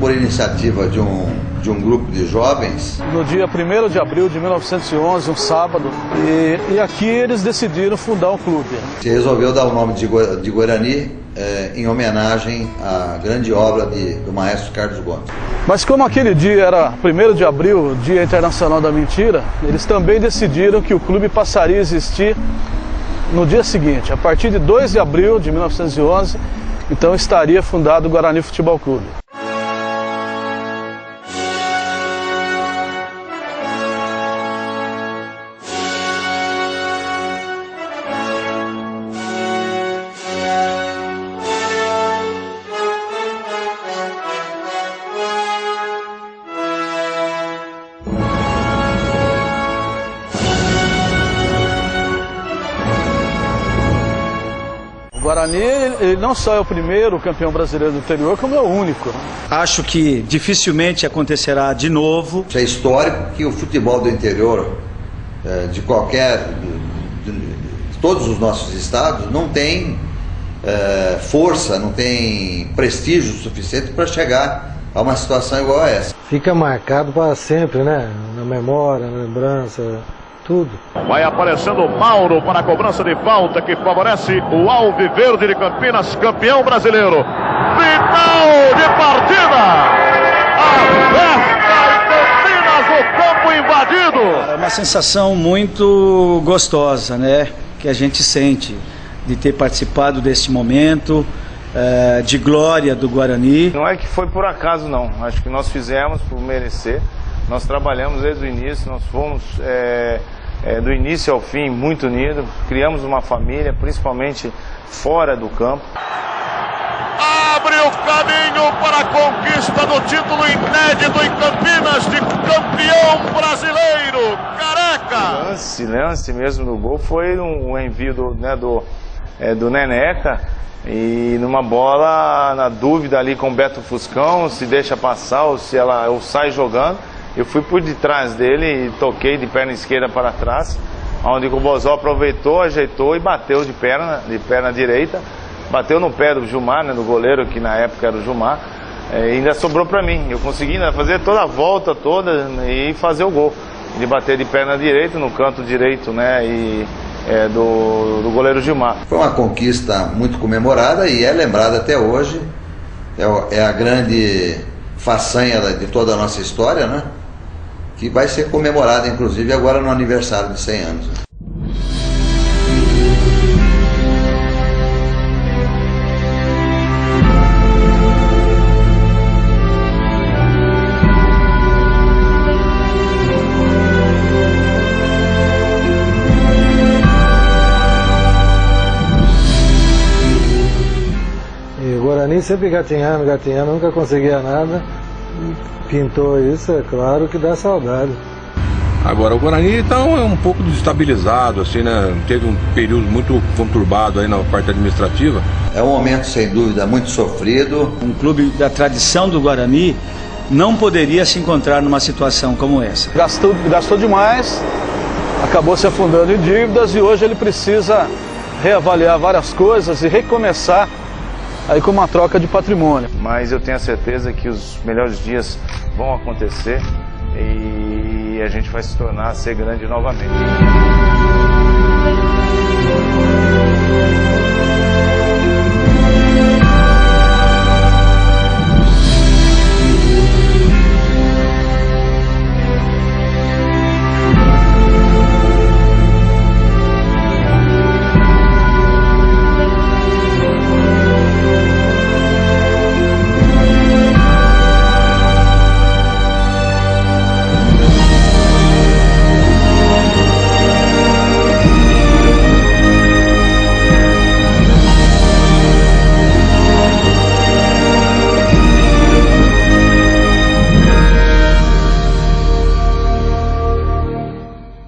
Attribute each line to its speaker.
Speaker 1: por iniciativa de um grupo de jovens.
Speaker 2: No dia 1º de abril de 1911, um sábado, e aqui eles decidiram fundar um clube.
Speaker 1: Se resolveu dar o nome de Guarani em homenagem à grande obra do maestro Carlos Gomes.
Speaker 2: Mas como aquele dia era 1º de abril, Dia Internacional da Mentira, eles também decidiram que o clube passaria a existir no dia seguinte, a partir de 2 de abril de 1911, então estaria fundado o Guarani Futebol Clube. O Guarani, ele não só é o primeiro campeão brasileiro do interior, como é o único.
Speaker 3: Acho que dificilmente acontecerá de novo.
Speaker 1: É histórico que o futebol do interior, de todos os nossos estados, não tem força, não tem prestígio suficiente para chegar a uma situação igual a essa.
Speaker 4: Fica marcado para sempre, né? Na memória, na lembrança, tudo.
Speaker 5: Vai aparecendo o Mauro para a cobrança de falta que favorece o Alviverde de Campinas, campeão brasileiro. Final de partida! A festa em Campinas, o campo invadido!
Speaker 3: É uma sensação muito gostosa, né? Que a gente sente de ter participado desse momento de glória do Guarani.
Speaker 6: Não é que foi por acaso, não. Acho que nós fizemos por merecer. Nós trabalhamos desde o início, nós fomos do início ao fim muito unidos, criamos uma família, principalmente fora do campo.
Speaker 5: Abre o caminho para a conquista do título inédito em Campinas de campeão brasileiro, Careca!
Speaker 6: Lance mesmo do gol foi um envio do Neneca, e numa bola, na dúvida ali com o Beto Fuscão, se deixa passar ou se ou sai jogando. Eu fui por detrás dele e toquei de perna esquerda para trás, onde o Bozó aproveitou, ajeitou e bateu de perna direita. Bateu no pé do Gilmar, né, do goleiro, que na época era o Gilmar, e ainda sobrou para mim. Eu consegui fazer toda a volta toda e fazer o gol. De bater de perna direita, no canto direito, né, do goleiro Gilmar.
Speaker 1: Foi uma conquista muito comemorada e é lembrada até hoje. É a grande façanha de toda a nossa história, né? Que vai ser comemorada, inclusive, agora no aniversário de 100 anos.
Speaker 4: E o Guarani sempre gatinhando, nunca conseguia nada. Pintou isso, é claro que dá saudade.
Speaker 7: Agora o Guarani então é um pouco desestabilizado, assim, né? Teve um período muito conturbado aí na parte administrativa.
Speaker 1: É um momento sem dúvida muito sofrido.
Speaker 3: Um clube da tradição do Guarani não poderia se encontrar numa situação como essa.
Speaker 2: Gastou demais, acabou se afundando em dívidas e hoje ele precisa reavaliar várias coisas e recomeçar aí com uma troca de patrimônio.
Speaker 6: Mas eu tenho a certeza que os melhores dias vão acontecer e a gente vai se tornar a ser grande novamente.